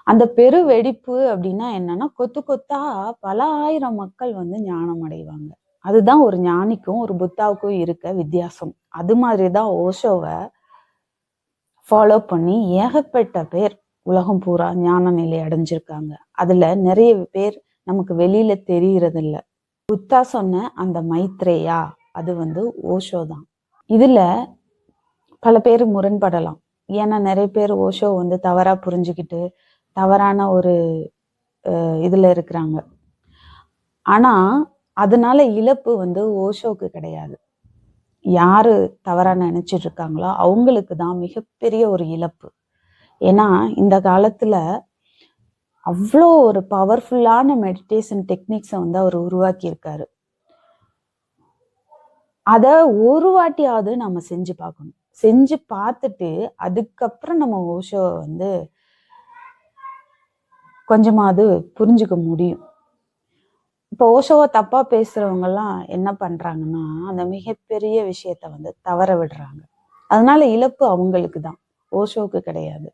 அந்த பெரு வெடிப்பு அப்படின்னா என்னன்னா, கொத்து கொத்தா பல ஆயிரம் மக்கள் ஞானம் அடைவாங்க. அதுதான் ஒரு ஞானிக்கும் ஒரு புத்தாவுக்கும் இருக்க வித்தியாசம். அது மாதிரிதான் ஓஷோவை ஃபாலோ பண்ணி ஏகப்பட்ட பேர் உலகம் பூரா ஞான நிலை அடைஞ்சிருக்காங்க. அதுல நிறைய பேர் நமக்கு வெளியில தெரியறது இல்ல. புத்தா சொன்ன அந்த மைத்ரேயா அது ஓஷோ தான். இதுல பல பேர் முரண்படலாம். ஏன்னா நிறைய பேர் ஓஷோ தவறா புரிஞ்சுக்கிட்டு தவறான ஒரு இதுல இருக்கிறாங்க. ஆனா அதனால இழப்பு ஓஷோக்கு கிடையாது. யாரு தவறா நினைச்சிட்டு இருக்காங்களோ அவங்களுக்கு தான் மிகப்பெரிய ஒரு இழப்பு. ஏன்னா இந்த காலத்துல அவ்வளோ ஒரு பவர்ஃபுல்லான மெடிடேஷன் டெக்னிக்ஸை அவர் உருவாக்கி இருக்காரு. அத ஒரு வாட்டியாவது நம்ம செஞ்சு பார்க்கணும். செஞ்சு பார்த்துட்டு அதுக்கப்புறம் நம்ம ஓஷோ கொஞ்சமாவது புரிஞ்சுக்க முடியும். இப்போ ஓஷோவை தப்பா பேசுறவங்க எல்லாம் என்ன பண்றாங்கன்னா, அந்த மிகப்பெரிய விஷயத்த தவற விடுறாங்க. அதனால இழப்பு அவங்களுக்கு தான், ஓஷோவுக்கு கிடையாது.